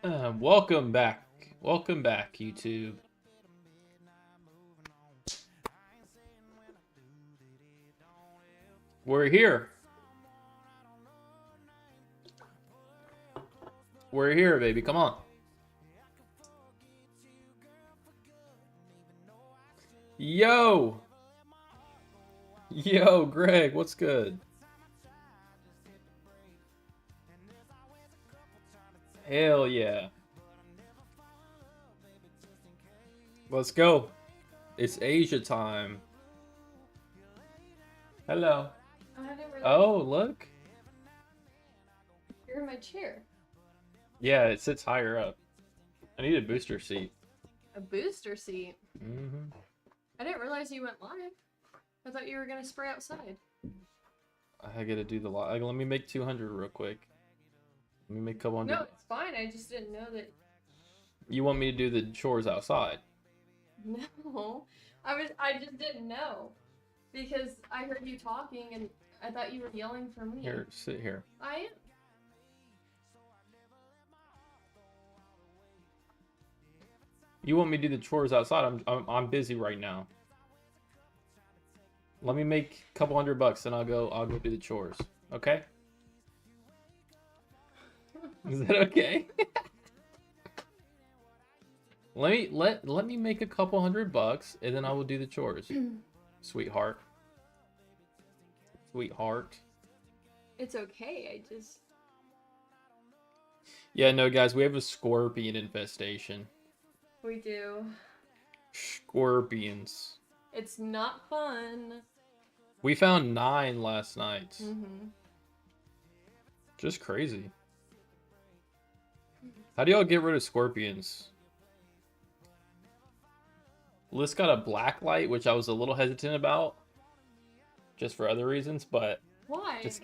Welcome back. Welcome back, YouTube. We're here. We're here, baby. Come on. Yo! Yo, Greg, what's good? Hell yeah. Let's go. It's Asia time. Hello. Oh, I didn't realize Oh, look. you're in my chair. Yeah, it sits higher up. I need a booster seat. A booster seat. Mm-hmm. I didn't realize you went live. I thought you were gonna spray outside. I gotta do the lot. Let me make 200 real quick. Let me make a couple hundred. No, it's fine. I just didn't know that. You want me to do the chores outside? No, I just didn't know because I heard you talking and I thought you were yelling for me. Here, sit here. I am. You want me to do the chores outside? I'm busy right now. Let me make a couple $100 and I'll go do the chores. Okay? Is that okay? let me make a couple $100 and then I will do the chores. Sweetheart. Sweetheart. It's okay. I just. Yeah, no, guys, we have a scorpion infestation. We do. Scorpions. It's not fun. We found 9 last night. Mm-hmm. Just crazy. How do y'all get rid of scorpions? Liz got a black light, which I was a little hesitant about. Just for other reasons, but... Why? Just...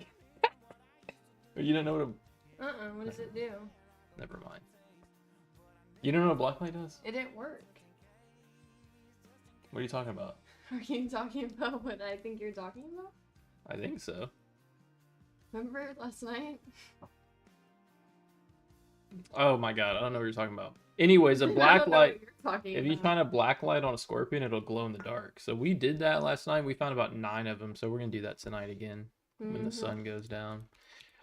You don't know what a... What does it do? Never mind. You don't know what a black light does? It didn't work. What are you talking about? Are you talking about what I think you're talking about? I think so. Remember last night? Oh my god, I don't know what you're talking about. Anyways, a black light... If you about. shine a black light on a scorpion, it'll glow in the dark. So we did that last night. We found about 9 of them. So we're going to do that tonight again when the sun goes down.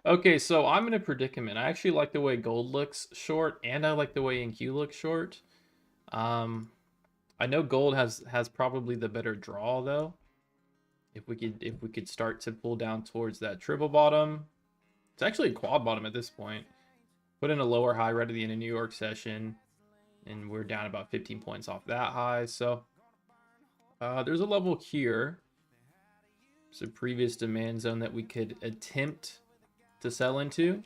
Okay, so I'm in a predicament. I actually like the way gold looks short, and I like the way NQ looks short. I know gold has probably the better draw though. If we could start to pull down towards that triple bottom, it's actually a quad bottom at this point. Put in a lower high right at the end of New York session, and we're down about 15 points off that high. So there's a level here. It's a previous demand zone that we could attempt to sell into.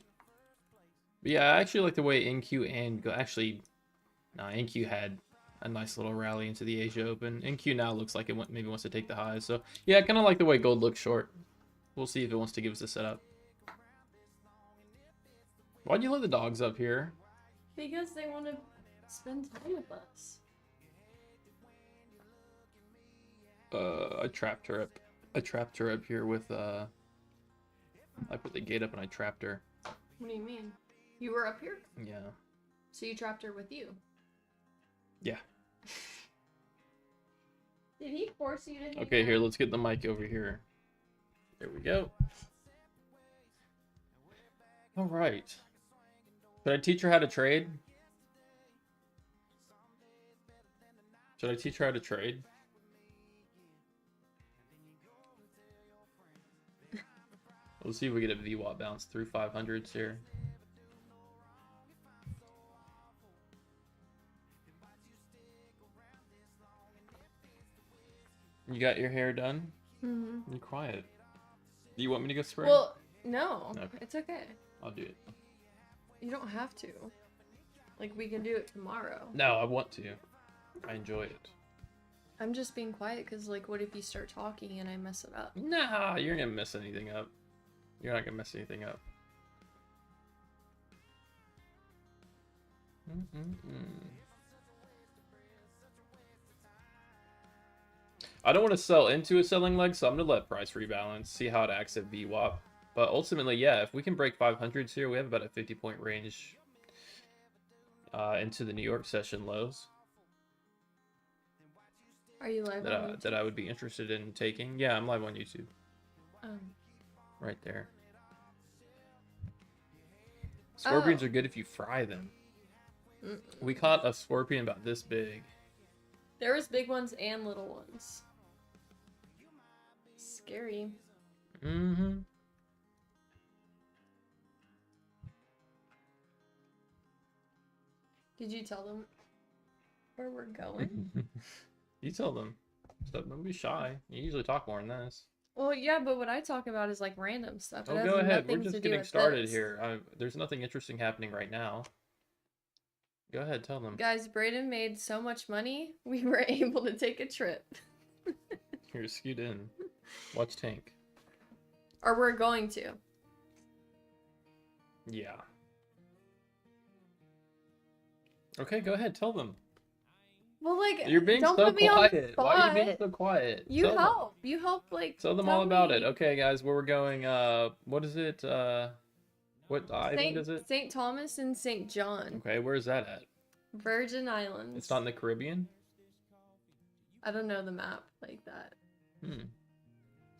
But yeah, I actually like the way NQ and NQ had a nice little rally into the Asia Open. NQ now looks like it maybe wants to take the highs. So yeah, I kind of like the way gold looks short. We'll see if it wants to give us a setup. Why'd you let the dogs up here? Because they want to spend time with us. I trapped her up. I trapped her up here with I put the gate up and I trapped her. What do you mean? You were up here? Yeah. So you trapped her with you? Yeah. Did he force you to? Okay, here, let's get the mic over here. There we go. All right. Should I teach her how to trade? Should I teach her how to trade? Let's see if we get a VWAP bounce through 500s here. You got your hair done? Mm-hmm. You're quiet. Do you want me to go spray? Well, no. Okay. It's okay. I'll do it. You don't have to. Like, we can do it tomorrow. No, I want to. I enjoy it. I'm just being quiet because, like, what if you start talking and I mess it up? Nah, you're gonna mess anything up. You're not gonna mess anything up. I don't want to sell into a selling leg, so I'm gonna let price rebalance, see how it acts at VWAP. But ultimately, yeah, if we can break 500s here, we have about a 50-point range. into the New York session lows Are you live on YouTube? that I would be interested in taking. Yeah, I'm live on YouTube. Right there. Scorpions are good if you fry them. We caught a scorpion about this big. There was big ones and little ones. Scary. Mm-hmm. Did you tell them where we're going? You tell them. Stop, don't be shy. You usually talk more than this. Well, yeah, but what I talk about is like random stuff. Oh, go ahead. We're just getting started here. There's nothing interesting happening right now. Go ahead, tell them. Guys, Brayden made so much money, we were able to take a trip. Here, scoot in. Watch Tank. Or we're going to. Yeah. Okay, go ahead, tell them. Well, like, You're being don't so put me on the quiet. Why are you being so quiet? You Tell help. them. You help, like, Tell them all about it. Okay, guys, where we're going. What is it? What island is it? St. Thomas and St. John. Okay, where is that at? Virgin Islands. It's not in the Caribbean? I don't know the map like that. Hmm.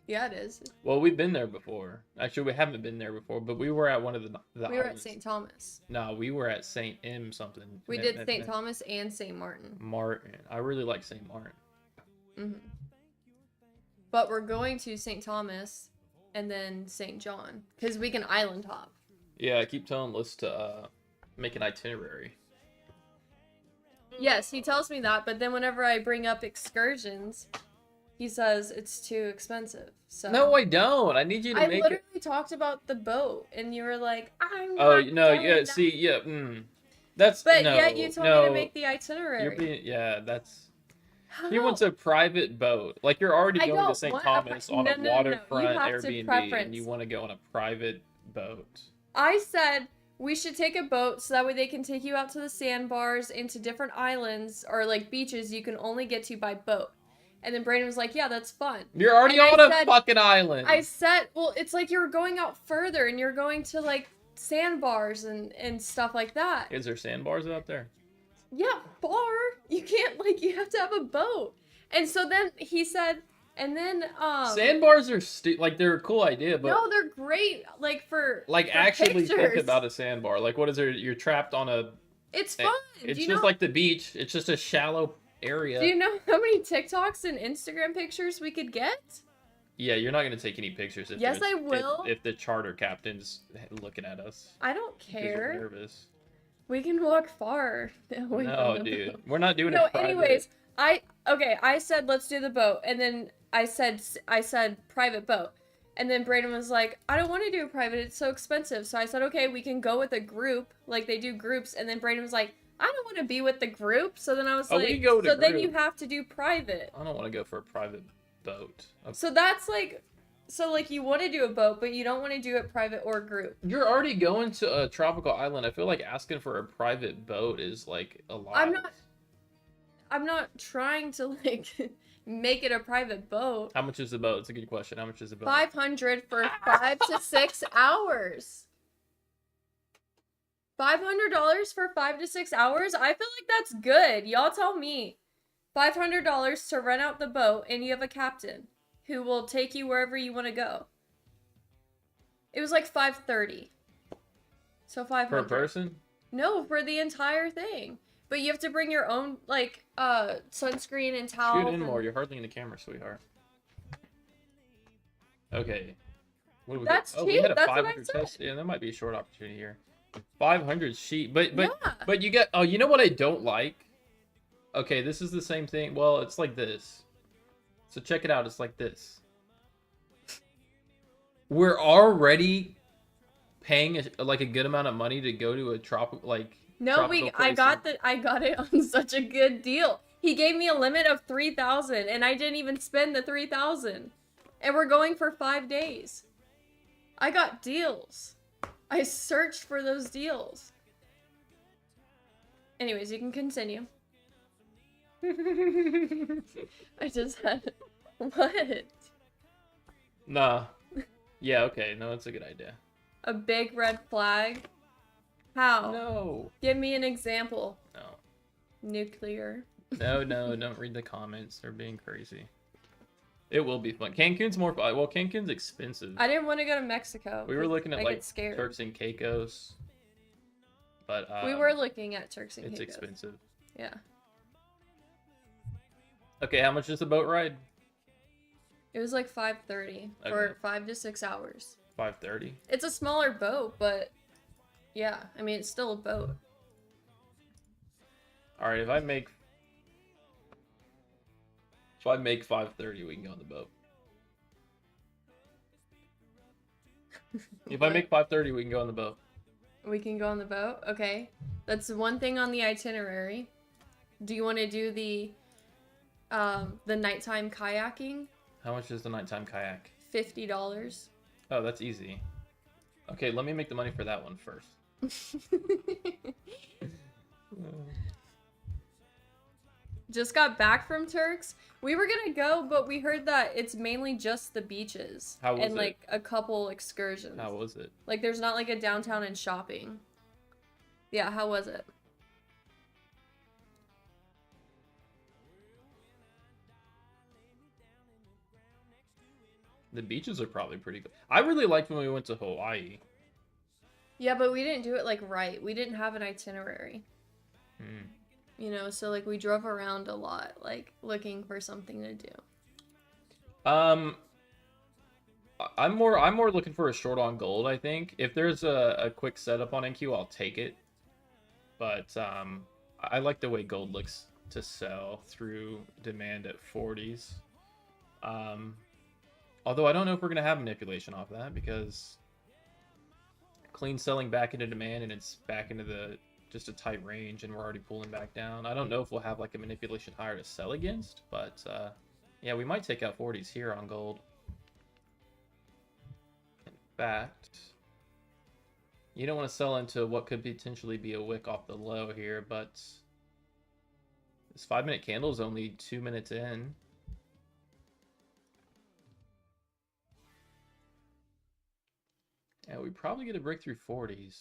Yeah, it is. Well, we've been there before. Actually, we haven't been there before, but we were at one of the We were at islands. St. Thomas. No, we were at St. M something. We did St. Thomas and St. Martin. Martin. I really like St. Martin. Mm-hmm. But we're going to St. Thomas and then St. John because we can island hop. Yeah, I keep telling Liz to make an itinerary. Yes, he tells me that, but then whenever I bring up excursions, he says it's too expensive. So No, I don't. I need you to I make literally it. talked about the boat, and you were like, "I'm." Oh not no, going yeah. that." See, yeah. That's. But no, yet you told no, me to make the itinerary. You're being. Yeah, that's. How? He wants a private boat. Like you're already I going to don't St. want Thomas on a no. You waterfront have to Airbnb, preference. and you want to go on a private boat. I said we should take a boat so that way they can take you out to the sandbars, into different islands or like beaches you can only get to by boat. And then Brandon was like, "Yeah, that's fun." You're already And on I a said- fucking island. I said, "Well, it's like you're going out further and you're going to like sandbars and stuff like that." Is there sandbars out there? Yeah, bar. You can't like you have to have a boat. And so then he said, and then Sandbars are like they're a cool idea, but no, they're great. Like for like for actually think pictures. about a sandbar. Like what is there? You're trapped on a. It's fun. It's Do you just know? like the beach. It's just a shallow area. Do you know how many TikToks and Instagram pictures we could get? Yeah, you're not gonna take any pictures. If Yes, there's- I will. If the charter captain's looking at us. I don't 'Cause we're care. nervous. We can walk far away No, from the dude, boat. we're not doing No, it private. anyways, I said let's do the boat, and then I said private boat, and then Brayden was like, I don't want to do a private, it's so expensive. So I said, okay, we can go with a group, like they do groups, and then Brayden was like, I don't want to be with the group. So then I was Oh, we like, can go with a so then group. you have to do private. I don't want to go for a private boat. So that's like, so like you want to do a boat, but you don't want to do it private or group. You're already going to a tropical island. I feel like asking for a private boat is like a lot. I'm not trying to like make it a private boat. How much is the boat? It's a good question. How much is the boat? 500 for 5 to 6 hours. $500 for 5 to 6 hours? I feel like that's good. Y'all tell me. $500 to rent out the boat, and you have a captain who will take you wherever you want to go. It was like $530. So $500 Per person? No, for the entire thing. But you have to bring your own like sunscreen and towel. Shoot in more. You're hardly in the camera, sweetheart. Okay. What do we That's got? Oh, cheap. we had a That's what I 500 said. test. Yeah, that might be a short opportunity here. 500 sheet, but Yeah. but you got. Oh, you know what I don't like? Okay, this is the same thing. Well, it's like this. So check it out. It's like this. We're already paying like a good amount of money to go to a tropical like. No, tropical I place got it on such a good deal. He gave me a limit of 3,000 and I didn't even spend the 3,000. And we're going for 5 days. I got deals. I searched for those deals. Anyways, you can continue. I just had what? Nah. Yeah. Okay. No, that's a good idea. A big red flag. How? No. Give me an example. No. Nuclear. No, don't read the comments. They're being crazy. It will be fun. Cancun's more fun. Well, Cancun's expensive. I didn't want to go to Mexico. We were looking at I like get scared. Turks and Caicos. But we were looking at Turks and It's Caicos. expensive. Yeah. Okay, how much is the boat ride? It was like $5.30 for 5 to 6 hours. 5:30. It's a smaller boat, but yeah, I mean it's still a boat. All right, if I make 5:30, we can go on the boat. If I make 5:30, we can go on the boat. We can go on the boat. Okay, that's one thing on the itinerary. Do you want to do the nighttime kayaking? How much is the nighttime kayak? $50. Oh, that's easy. Okay, let me make the money for that one first. Just got back from Turks. We were gonna go, but we heard that it's mainly just the beaches. How was and it? like a couple excursions. How was it? Like there's not like a downtown and shopping. Yeah, how was it? The beaches are probably pretty good. I really liked when we went to Hawaii. Yeah, but we didn't do it like right. We didn't have an itinerary. Hmm. You know, so like we drove around a lot, like looking for something to do. I'm more looking for a short on gold, I think. If there's a quick setup on NQ, I'll take it. But I like the way gold looks to sell through demand at 40s. Although I don't know if we're gonna have manipulation off that because clean selling back into demand and it's back into the just a tight range and we're already pulling back down. I don't know if we'll have like a manipulation higher to sell against, but yeah, we might take out 40s here on gold. In fact, you don't want to sell into what could potentially be a wick off the low here, but this 5-minute candle is only 2 minutes in. Yeah, we probably get a break through 40s.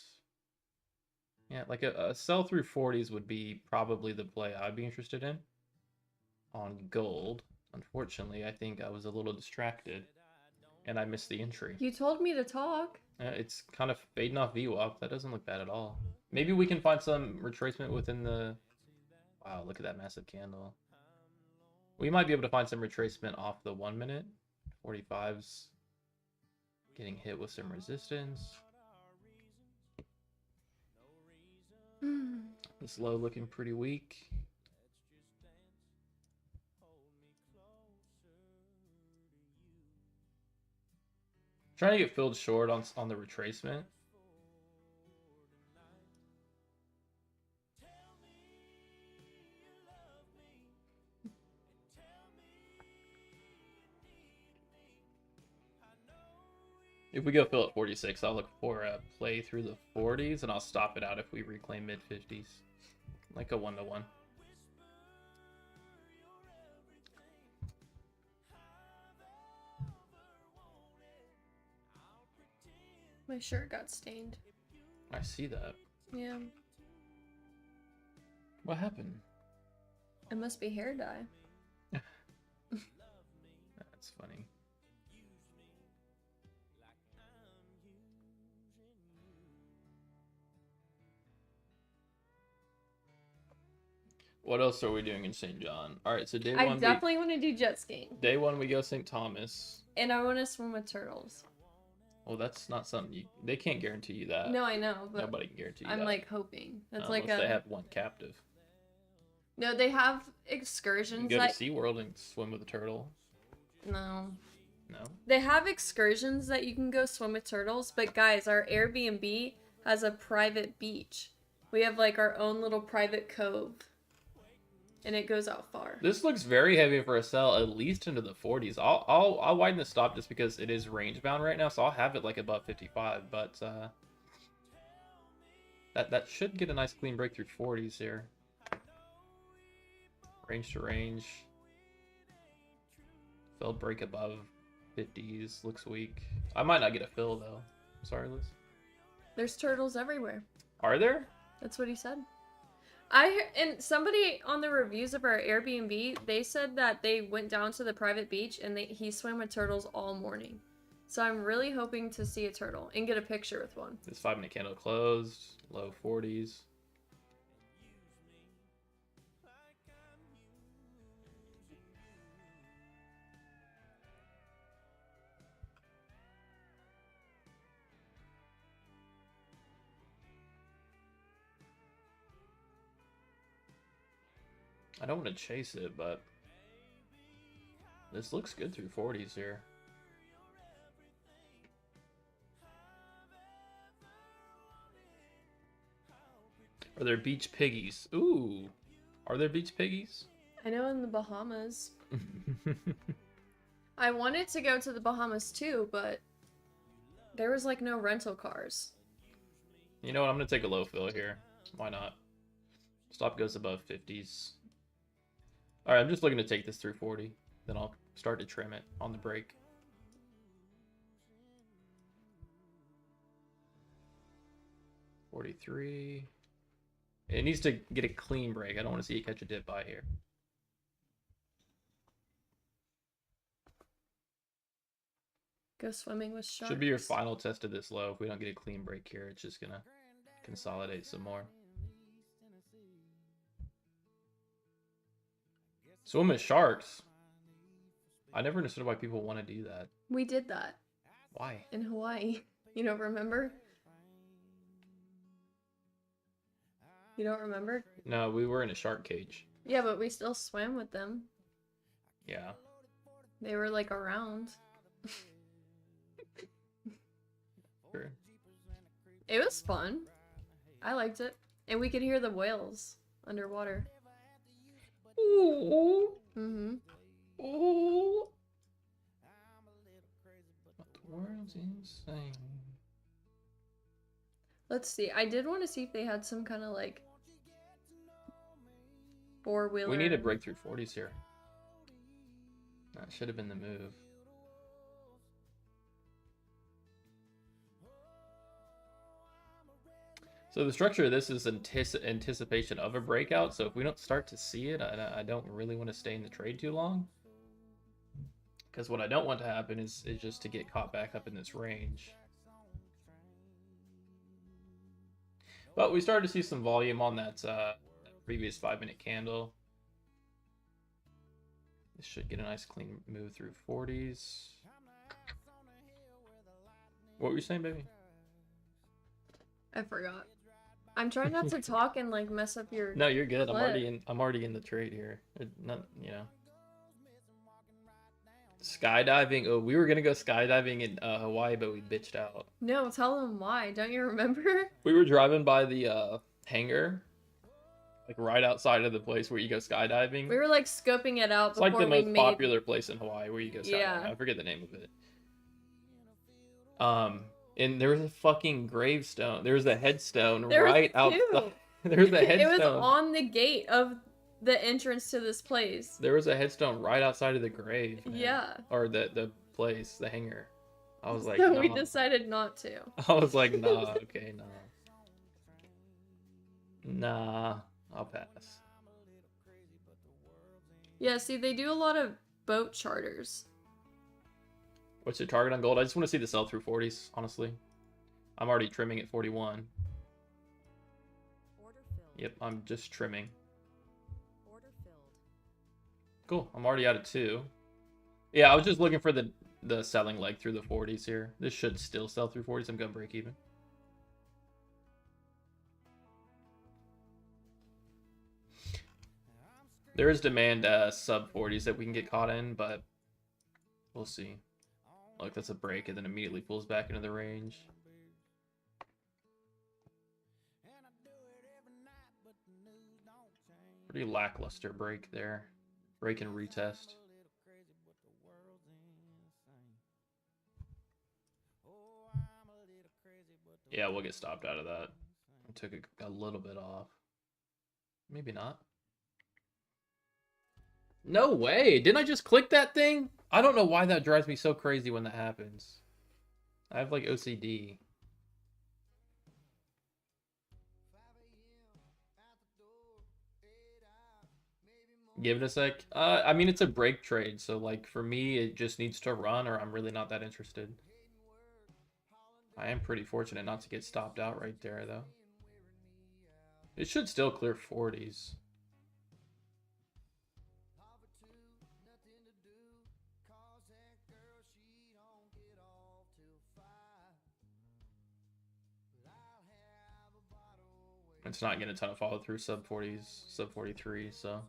Yeah, like a sell through 40s would be probably the play I'd be interested in on gold. Unfortunately, I think I was a little distracted and I missed the entry. You told me to talk. It's kind of fading off VWAP. That doesn't look bad at all. Maybe we can find some retracement within the... Wow, look at that massive candle. We might be able to find some retracement off the 1 minute. 45's getting hit with some resistance. This low looking pretty weak. Trying to get filled short on the retracement. If we go fill at 46, I'll look for a play through the 40s, and I'll stop it out if we reclaim mid-50s. Like a 1-to-1. My shirt got stained. I see that. Yeah. What happened? It must be hair dye. That's funny. What else are we doing in St. John? All right, so day I one. definitely want to do jet skiing. Day one, we go St. Thomas. And I want to swim with turtles. Well, that's not something they can't guarantee you that. No, I know, but Nobody can guarantee you I'm that. like hoping. That's Unless like they have one captive. No, they have You excursions can go that... to SeaWorld and swim with a turtle. No. No? They have excursions that you can go swim with turtles, but guys, our Airbnb has a private beach. We have like our own little private cove. And it goes out far. This looks very heavy for a sell, at least into the 40s. I'll widen the stop just because it is range bound right now, so I'll have it like above 55. But that should get a nice clean break through 40s here. Range to range. Fill break above 50s. Looks weak. I might not get a fill though. Sorry, Liz. There's turtles everywhere. Are there? That's what he said. And somebody on the reviews of our Airbnb, they said that they went down to the private beach and he swam with turtles all morning. So I'm really hoping to see a turtle and get a picture with one. This 5-minute candle closed. Low 40s. I don't want to chase it, but this looks good through 40s here. Are there beach piggies? Ooh. Are there beach piggies? I know in the Bahamas. I wanted to go to the Bahamas too, but there was like no rental cars. You know what? I'm going to take a low fill here. Why not? Stop goes above 50s. Alright, I'm just looking to take this through 40. Then I'll start to trim it on the break. $43. It needs to get a clean break. I don't want to see it catch a dip by here. Go swimming with sharks. Should be your final test of this low. If we don't get a clean break here, it's just gonna consolidate some more. Swim with sharks. I never understood why people want to do that. We did that. Why? In Hawaii. You don't remember? You don't remember? No, we were in a shark cage. Yeah, but we still swam with them. Yeah. They were like around. Sure. It was fun. I liked it. And we could hear the whales underwater. Ooh. Mm-hmm. Ooh. But the world's insane. Let's see. I did want to see if they had some kind of like four-wheeler. We need to break through 40s here. That should have been the move. So the structure of this is anticipation of a breakout. So if we don't start to see it, I don't really want to stay in the trade too long. Because what I don't want to happen is just to get caught back up in this range. But we started to see some volume on that previous 5-minute candle. This should get a nice clean move through 40s. What were you saying, baby? I forgot. I'm trying not to talk and like mess up your. No, you're good. clip. I'm already in the trade here. Not, you know. Skydiving. Oh, we were gonna go skydiving in Hawaii, but we bitched out. No, tell them why. Don't you remember? We were driving by the hangar, like right outside of the place where you go skydiving. We were like scoping it out. It's like the before most popular place in Hawaii where you go skydiving. Yeah. I forget the name of it. And there was a fucking gravestone. There was a headstone right outside. There was a headstone. It was on the gate of the entrance to this place. There was a headstone right outside of the grave. Man. Yeah. Or the place, the hangar. I was like, So nah. we decided not to. I was like, nah, okay, nah. Nah, I'll pass. Yeah, see, they do a lot of boat charters. What's your target on gold? I just want to see the sell through 40s, honestly. I'm already trimming at 41. Order filled. Yep, I'm just trimming. Order filled. Cool, I'm already out of 2. Yeah, I was just looking for the selling leg through the 40s here. This should still sell through 40s. I'm going to break even. There is demand sub 40s that we can get caught in, but we'll see. Look, that's a break and then immediately pulls back into the range. Pretty lackluster break there. Break and retest. Yeah, we'll get stopped out of that. I took a little bit off. Maybe not. No way! Didn't I just click that thing? I don't know why that drives me so crazy when that happens. I have like OCD. Give it a sec. I mean, it's a break trade, so like for me, it just needs to run, or I'm really not that interested. I am pretty fortunate not to get stopped out right there, though. It should still clear 40s. It's not getting a ton of follow through sub 40s, sub 43, so.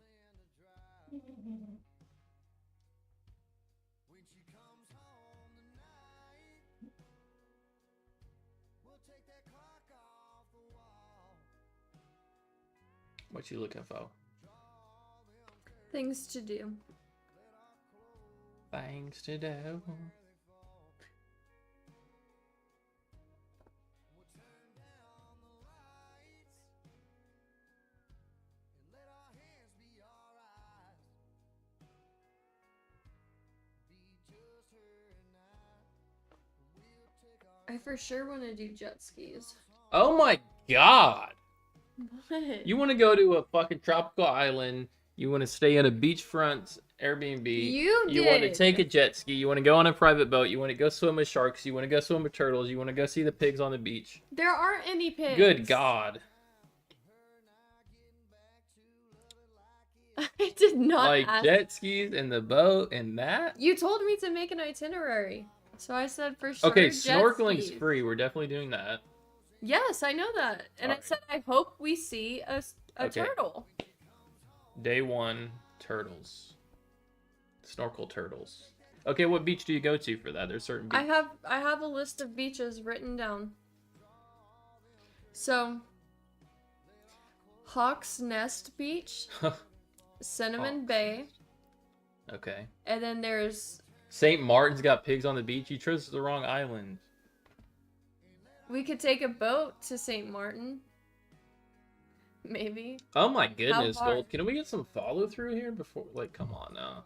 What you looking for? Things to do. Things to do. I for sure want to do jet skis. Oh my god! What? You want to go to a fucking tropical island. You want to stay in a beachfront Airbnb. You want to did. take a jet ski. You want to go on a private boat. You want to go swim with sharks. You want to go swim with turtles. You want to go see the pigs on the beach. There aren't any pigs. Good God. I did not Like ask. jet skis and the boat and that? You told me to make an itinerary. So I said for sure. Okay, jet snorkeling's skis. free. We're definitely doing that. Yes, I know that. And I Alright. said I hope we see a Okay. turtle. Day 1, turtles. Snorkel turtles. Okay, what beach do you go to for that? There's certain I beaches. have a list of beaches written down. So Hawk's Nest Beach, Cinnamon Hawks. Bay, Okay. and then there's St. Martin's got pigs on the beach. You chose the wrong island. we could take a boat to St. Martin. Maybe. Oh my goodness, far? Gold. Can we get some follow through here before? Like, come on now.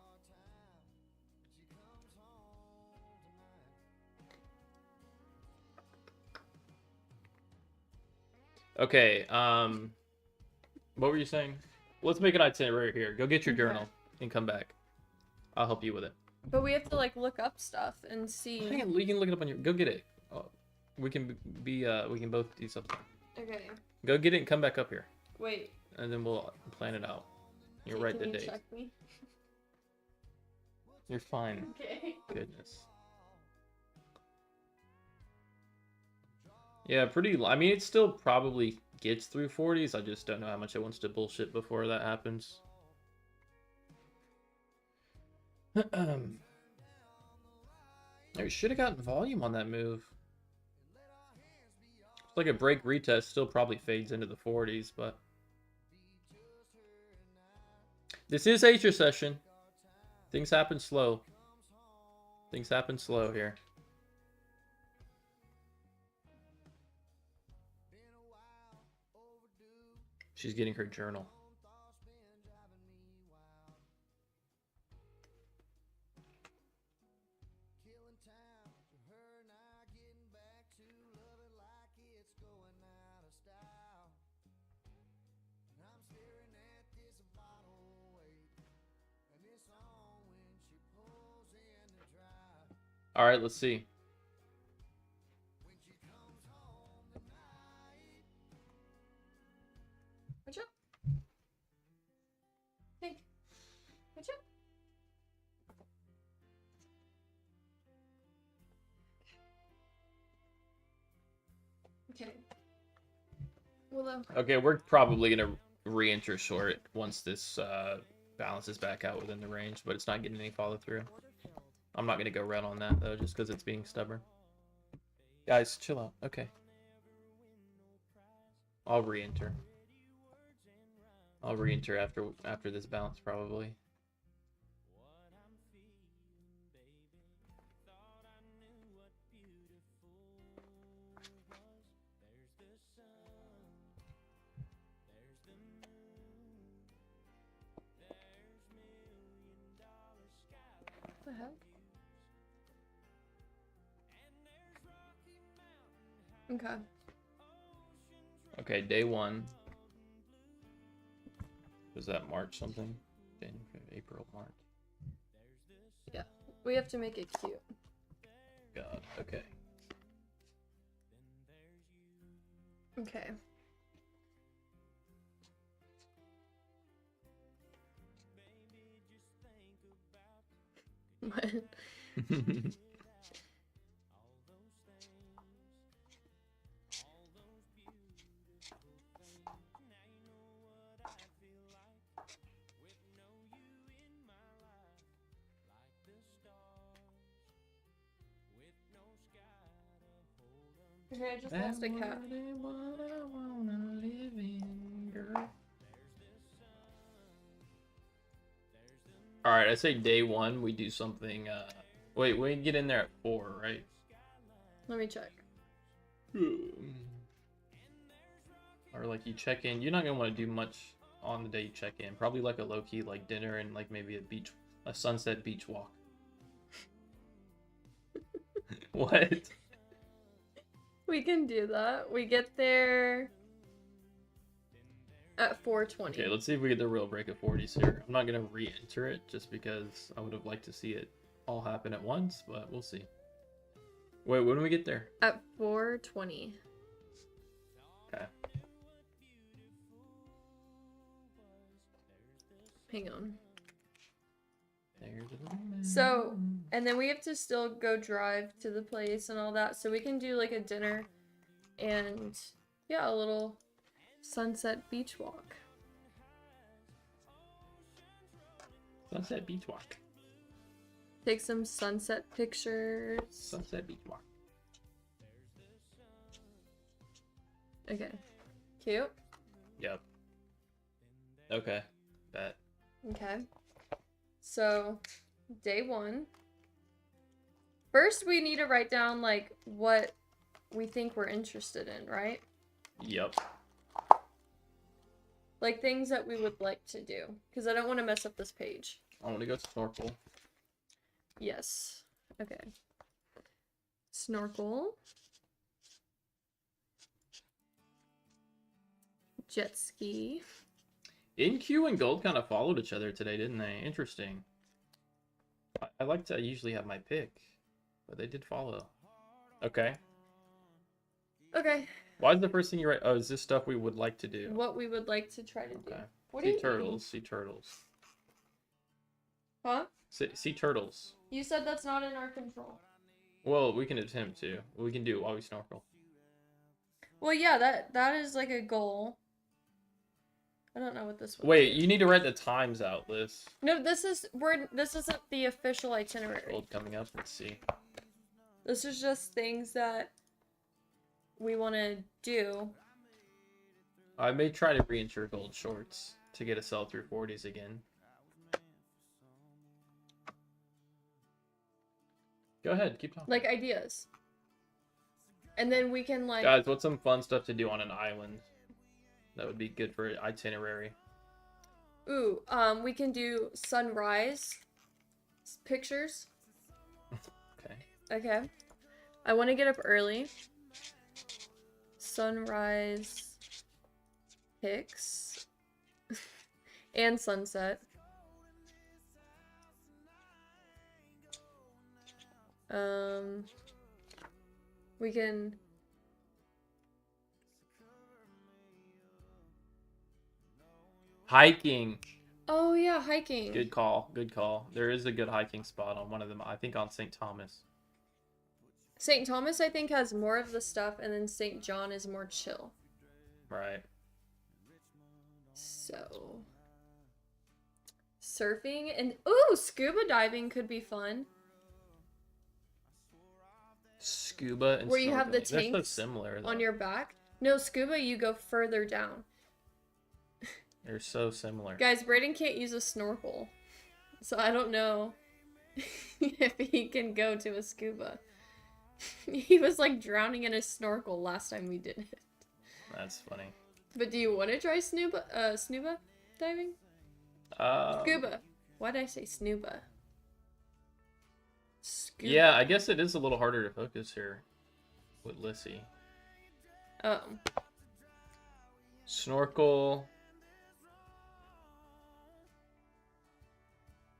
Okay, what were you saying? Let's make an itinerary here. Go get your Okay. journal and come back. I'll help you with it. But we have to like look up stuff and see. Hang on, you can look it up on your. Go get it. Oh, we can be. We can both do something. Okay. Go get it and come back up here, Wait. and then we'll plan it out. You're Okay, right. can The you date. check me? You're fine. Okay. Goodness. Yeah, pretty. I mean, it still probably gets through 40s. I just don't know how much it wants to bullshit before that happens. I should have gotten volume on that move. It's like a break retest still probably fades into the 40s, but this is Asia session. Things happen slow. Things happen slow here. She's getting her journal. All right, let's see. Watch out. Hey. Watch out. Okay. Well, Okay, we're probably gonna re-enter short once this balances back out within the range, but it's not getting any follow through. I'm not gonna go red on that though, just because it's being stubborn. Guys, chill out. Okay. I'll re-enter. I'll re-enter after this bounce probably. what the heck? Okay. Okay, day 1. Was that March something? January, February, April, March. Yeah, we have to make it cute. God. Okay. Okay. What? Okay, I just lost a cat. All right, I say day one we do something. Wait, we get in there at 4, right? Let me check. Or like you check in. You're not gonna want to do much on the day you check in. Probably like a low key like dinner and like maybe a sunset beach walk. What? We can do that. We get there at 4:20. Okay, let's see if we get the real break of 40s here. I'm not gonna re-enter it just because I would have liked to see it all happen at once, but we'll see. Wait, when do we get there? At 4:20. Okay. Hang on. There's a So, and then we have to still go drive to the place and all that. So we can do like a dinner and yeah, a little sunset beach walk. sunset beach walk. Take some sunset pictures. Sunset beach walk. Okay. Cute. Yep. Okay. Bet. Okay. So, day one. First, we need to write down, like, what we think we're interested in, right? Yep. Like, things that we would like to do. Because I don't want to mess up this page. I want to go snorkel. Yes. Okay. Snorkel. Jet ski. InQ and Gold kind of followed each other today, didn't they? Interesting. I like to usually have my pick, but they did follow. Okay. Okay. Why is the first thing you write? Oh, is this stuff we would like to do? What we would like to try to do. Okay. What do Sea you turtles. Sea turtles. Huh? Sea turtles. You said that's not in our control. Well, we can attempt to. We can do it while we snorkel. Well, yeah, that is like a goal. I don't know what this was. Wait, you need to write the times out, Liz. No, this isn't the official itinerary. Gold coming up. Let's see. This is just things that we want to do. I may try to reinsure Gold shorts to get a sell through 40s again. Go ahead, keep talking. Like ideas. And then we can like Guys, what's some fun stuff to do on an island? That would be good for itinerary. ooh, we can do sunrise pictures. Okay. Okay. I want to get up early. Sunrise pics and sunset. We can Hiking. Oh yeah, hiking. Good call. Good call. There is a good hiking spot on one of them. I think on St. Thomas. St. Thomas I think has more of the stuff and then St. John is more chill. Right. So surfing and ooh, scuba diving could be fun. Scuba and Where you have the snorkeling. They're so tanks similar. on though. your back. No, scuba you go further down. They're so similar. Guys, Brayden can't use a snorkel. So I don't know if he can go to a scuba. He was like drowning in a snorkel last time we did it. That's funny. But do you want to try snuba diving? Scuba. Why did I say snuba? Scuba. Yeah, I guess it is a little harder to focus here with Lissy. Oh. Snorkel.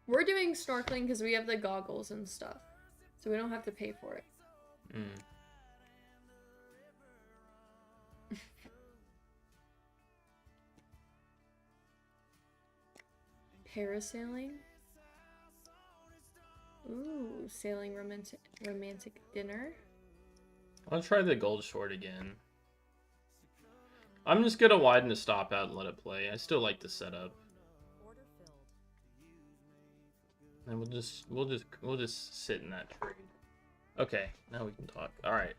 We're doing snorkeling because we have the goggles and stuff. So we don't have to pay for it. Mm. Parasailing? Ooh, sailing romantic dinner. I'll try the gold short again. I'm just gonna widen the stop out and let it play. I still like the setup. Order filled. And we'll just sit in that trade. Okay, now we can talk. Alright,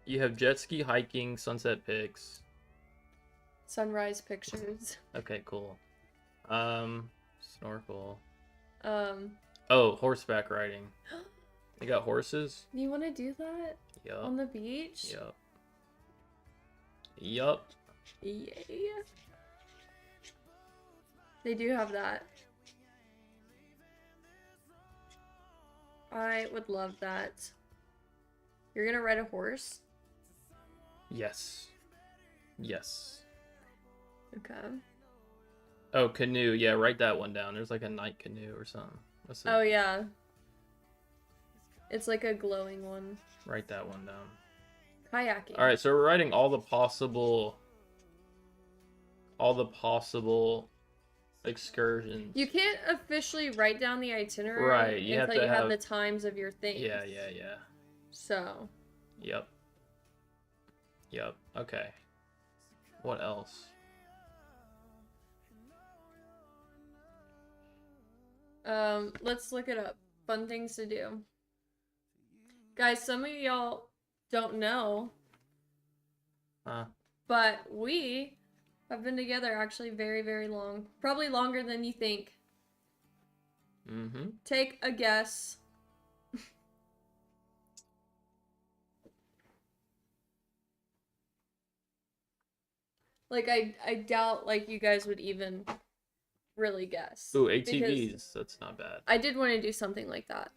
you have jet ski, hiking, sunset pics. Sunrise pictures. Okay, cool. Snorkel. Oh, horseback riding. They got horses? you want to do that Yup. on the beach? Yup. Yup. Yeah. They do have that. I would love that. You're gonna ride a horse? Yes. Yes. Okay. Oh, canoe. Yeah, write that one down. There's like a night canoe or something. What's it? Oh, yeah. It's like a glowing one. Write that one down. Kayaking. All right, so we're writing all the possible excursions. You can't officially write down the itinerary Right, you have until to you have have- the times of your things. Yeah. So, Yep. Okay. What else? let's look it up. Fun things to do. Guys, some of y'all don't know, Huh? but we have been together actually very, very long. Probably longer than you think. Mm-hmm. Take a guess. Like, I doubt, like, you guys would even really guess. Ooh, because ATVs. That's not bad. I did want to do something like that.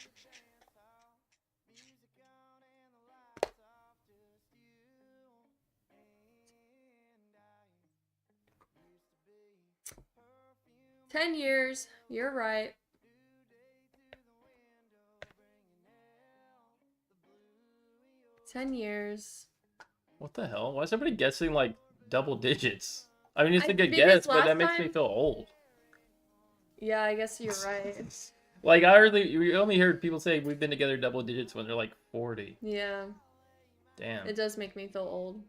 "10 years. You're right. "10 years. What the hell? Why is everybody guessing like double digits? I mean, it's a good because guess, but last that makes me time- feel old. Yeah, I guess you're right. Like, we only heard people say we've been together double digits when they're like 40. Yeah, Damn. it does make me feel old.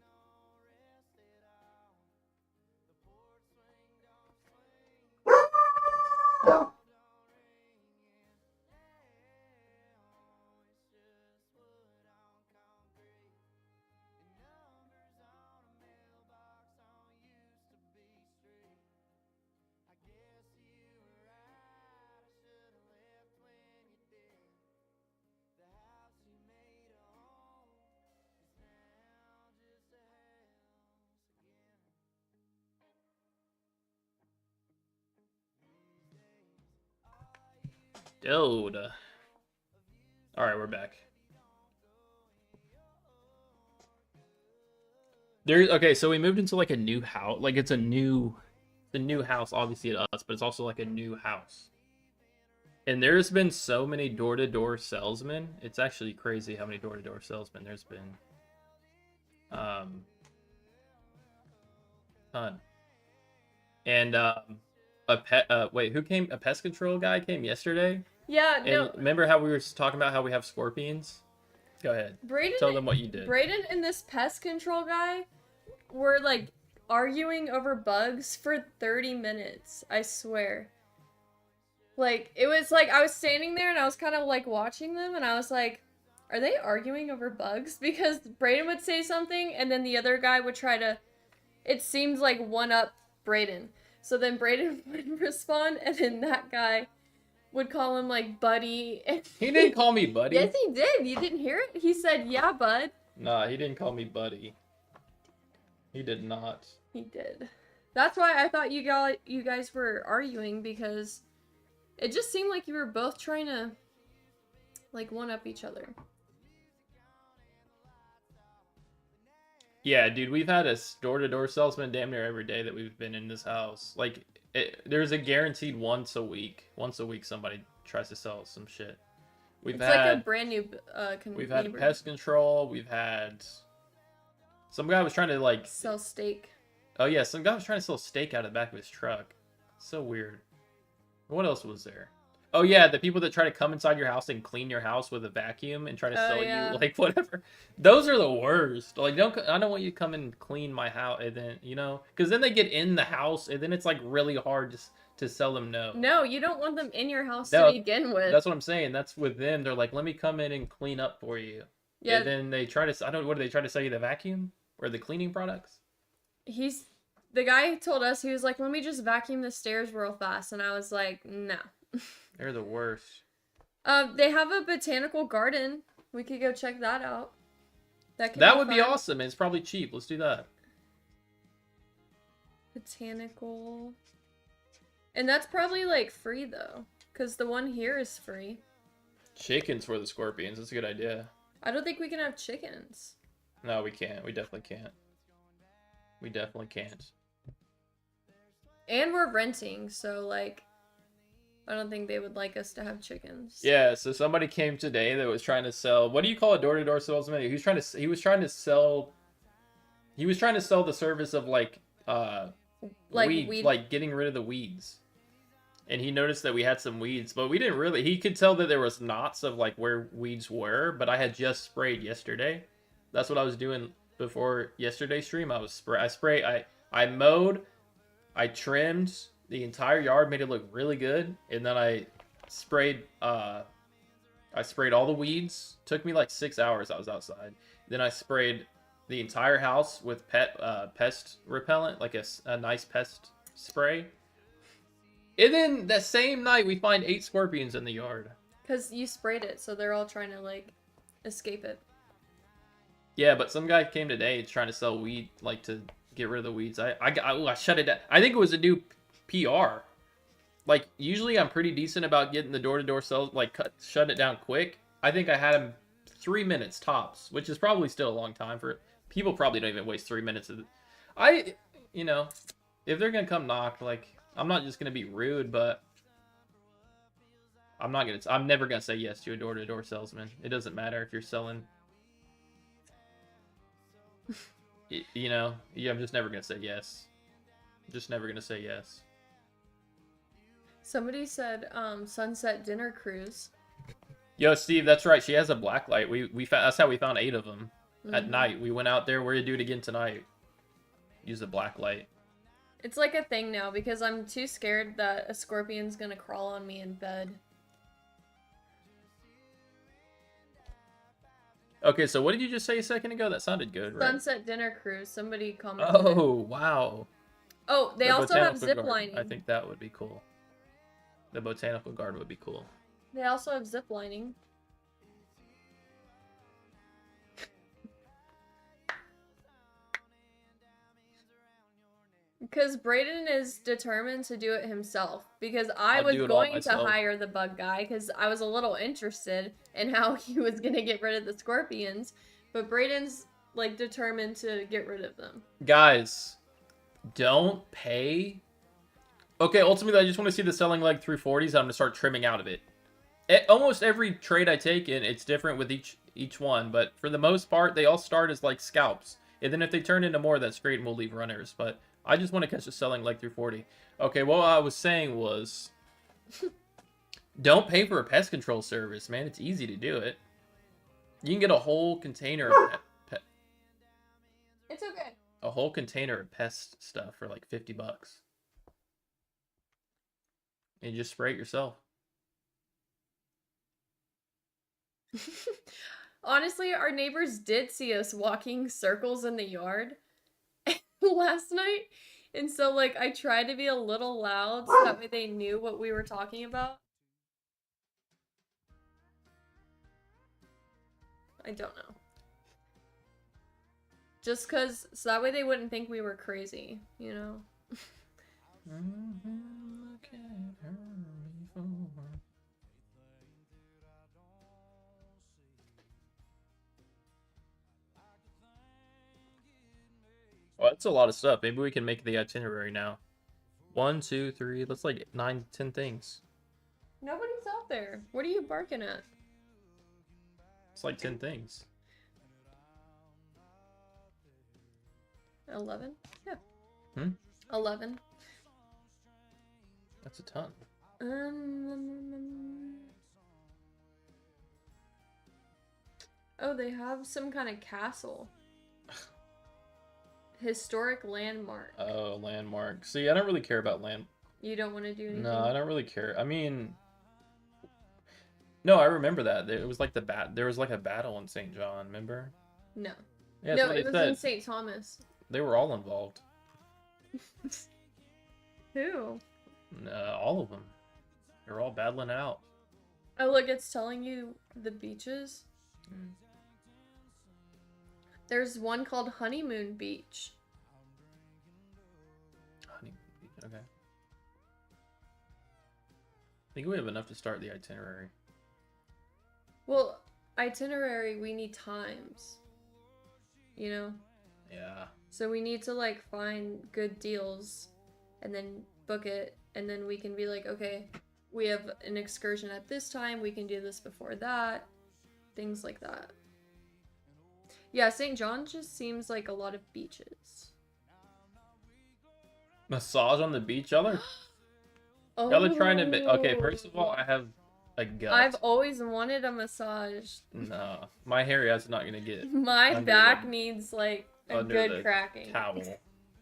Dude. Alright, we're back. Okay, so we moved into like a new house. Like it's a new house, obviously to us, but it's also like a new house. And there's been so many door-to-door salesmen. It's actually crazy how many door-to-door salesmen there's been. Ton. And wait, who came? A pest control guy came yesterday. Yeah, And no. remember how we were talking about how we have scorpions? Go ahead. Braden, Tell them what you did. Braden and this pest control guy were like arguing over bugs for 30 minutes. I swear. Like, it was like I was standing there and I was kind of like watching them and I was like, are they arguing over bugs? Because Braden would say something and then the other guy would try to, it seemed like one up Braden. So then Braden would respond and then that guy would call him like buddy. He didn't call me buddy. Yes, he did. You didn't hear it? He said, yeah, bud. Nah, he didn't call me buddy. He did not. He did. That's why I thought you guys were arguing, because it just seemed like you were both trying to like one up each other. Yeah, Yeah, dude, we've had a door-to-door salesman damn near every day that we've been in this house. Like, There's a guaranteed once a week. Once a week, somebody tries to sell some shit. It's like a brand new We've had neighbor. pest control. We've had some guy was trying to like Sell steak. Oh yeah, some guy was trying to sell steak out of the back of his truck. So weird. What else was there? Oh yeah, the people that try to come inside your house and clean your house with a vacuum and try to sell yeah. you like whatever. Those are the worst. Like I don't want you to come and clean my house and then, cuz then they get in the house and then it's like really hard to sell them no. No, you don't want them in your house No, to begin with. That's what I'm saying. That's with them. They're like, "Let me come in and clean up for you." Yeah. And then they try to what do they try to sell you, the vacuum or the cleaning products? The guy told us, he was like, "Let me just vacuum the stairs real fast." And I was like, "No." They're the worst. They have a botanical garden. We could go check that out. That would be fun. awesome. It's probably cheap. Let's do that. Botanical. And that's probably like free though, because the one here is free. Chickens for the scorpions. That's a good idea. I don't think we can have chickens. No, we can't. We definitely can't. We definitely can't. And we're renting, so like, I don't think they would like us to have chickens. Yeah, so somebody came today that was trying to sell, what do you call a door-to-door salesman? He was trying to sell the service of like weed, like getting rid of the weeds. And he noticed that we had some weeds, but we didn't really, he could tell that there was knots of like where weeds were, but I had just sprayed yesterday. That's what I was doing before yesterday's stream. I mowed, I trimmed the entire yard, made it look really good, and then I sprayed all the weeds. Took me like 6 hours. I was outside. Then I sprayed the entire house with pest repellent, like a nice pest spray. And then that same night, we find 8 scorpions in the yard. Because you sprayed it, so they're all trying to like escape it. Yeah, but some guy came today trying to sell weed, like to get rid of the weeds. I shut it down. I think it was a new PR. Like, usually I'm pretty decent about getting the door-to-door sales, like, shut it down quick. I think I had him 3 minutes tops, which is probably still a long time for... People probably don't even waste 3 minutes of... if they're gonna come knock, like, I'm not just gonna be rude, but... I'm never gonna say yes to a door-to-door salesman. It doesn't matter if you're selling... I'm just never gonna say yes. Just never gonna say yes. Somebody said sunset dinner cruise. Yo, Steve, that's right. She has a black light. We found, that's how we found 8 of them at night. We went out there. We're gonna do it again tonight. Use a black light. It's like a thing now because I'm too scared that a scorpion's gonna crawl on me in bed. Okay, so what did you just say a second ago? That sounded good, right? Sunset dinner cruise. Somebody commented. Oh, wow. Oh, they also have zip lining. I think that would be cool. The botanical garden would be cool. They also have zip lining. Because Brayden is determined to do it himself. Because I was going to hire the bug guy because I was a little interested in how he was going to get rid of the scorpions. But Brayden's like determined to get rid of them. Guys, don't pay. Okay, ultimately I just want to see the selling leg through 40s. I'm going to start trimming out of it. Almost every trade I take in, it's different with each one. But for the most part, they all start as like scalps. And then if they turn into more, that's great and we'll leave runners. But I just want to catch the selling leg through 40. Okay, what I was saying was... don't pay for a pest control service, man. It's easy to do it. You can get a whole container of It's okay. a whole container of pest stuff for like $50. And you just spray it yourself. Honestly, our neighbors did see us walking circles in the yard last night. And so, like, I tried to be a little loud so that way they knew what we were talking about. I don't know. Just because, so that way they wouldn't think we were crazy, you know? Well, that's a lot of stuff. Maybe we can make the itinerary now. 1, 2, 3. That's like 9, 10 things. Nobody's out there. What are you barking at? It's like 10 things. 11? Yeah. 11. 11. That's a ton. Oh, they have some kind of castle. Historic landmark. Oh, landmark. See, I don't really care about land. You don't want to do anything? No, I don't really care. I mean, no, I remember that. It was like there was like a battle in St. John, remember? No. Yeah, that's No, what it they was said. in St. Thomas. They were all involved. Who? All of them. They're all battling it out. Oh, look, it's telling you the beaches. There's one called Honeymoon Beach. Okay. I think we have enough to start the itinerary. Well, itinerary, we need times. You know? Yeah. So we need to, like, find good deals and then book it. And then we can be like, okay, we have an excursion at this time. We can do this before that. Things like that. Yeah, St. John just seems like a lot of beaches. Massage on the beach, y'all are trying to. Okay, first of all, I have a gut. I've always wanted a massage. No, my hairy ass is not gonna get My Under back the- needs like a under good the cracking. towel.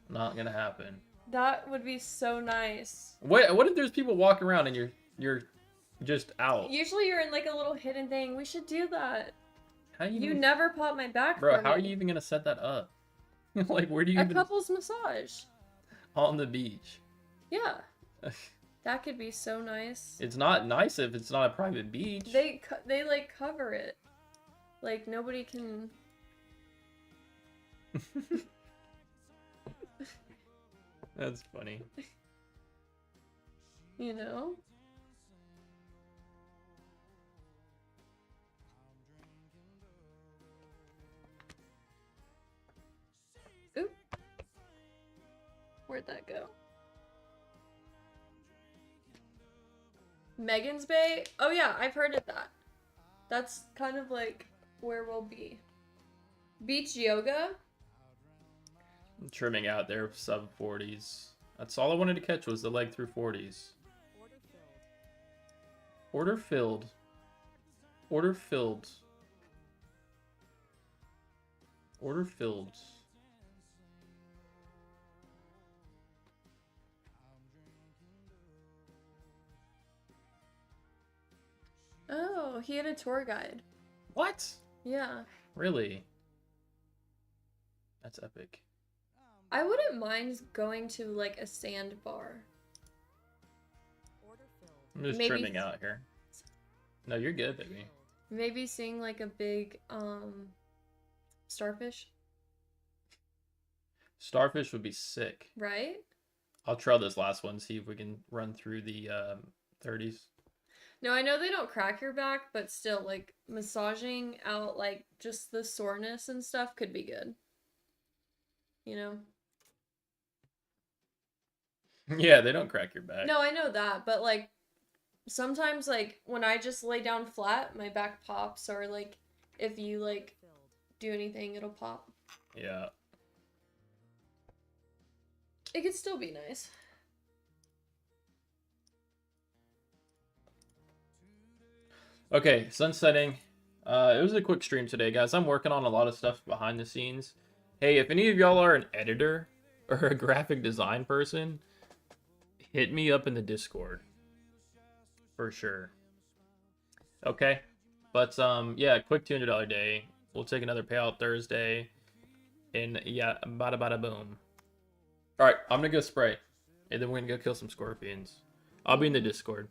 Not gonna happen. That would be so nice. What if there's people walking around and you're just out? Usually you're in like a little hidden thing. We should do that. How you You even- never pop my back Bro, for how are me. you even gonna set that up? Like, where do you A even couple's massage. on the beach? Yeah. That could be so nice. It's not nice if it's not a private beach. They like cover it. Like nobody can. That's funny. You know? Oop. Where'd that go? Megan's Bay? Oh yeah, I've heard of that. That's kind of like where we'll be. Beach yoga? Trimming out their sub 40s. That's all I wanted to catch was the leg through 40s. Order Order filled. filled. Order filled. Order filled. Oh, he had a tour guide. What? Yeah. Really? That's epic. I wouldn't mind going to like a sandbar. Order filled. I'm just Maybe- trimming out here. No, you're good, baby. Maybe seeing like a big starfish, Starfish would be sick. right? I'll try this last one, see if we can run through the 30s. No, I know they don't crack your back, but still like massaging out like just the soreness and stuff could be good. You know? Yeah, they don't crack your back. No, I know that, but like sometimes like when I just lay down flat, my back pops, or like if you like Filled. do anything, it'll pop. Yeah. It could still be nice. Okay, sun setting. It was a quick stream today, guys. I'm working on a lot of stuff behind the scenes. Hey, if any of y'all are an editor or a graphic design person, hit me up in the Discord. For sure. Okay? But, yeah, quick $200 day. We'll take another payout Thursday. And, yeah, bada bada boom. Alright, I'm gonna go spray. And then we're gonna go kill some scorpions. I'll be in the Discord.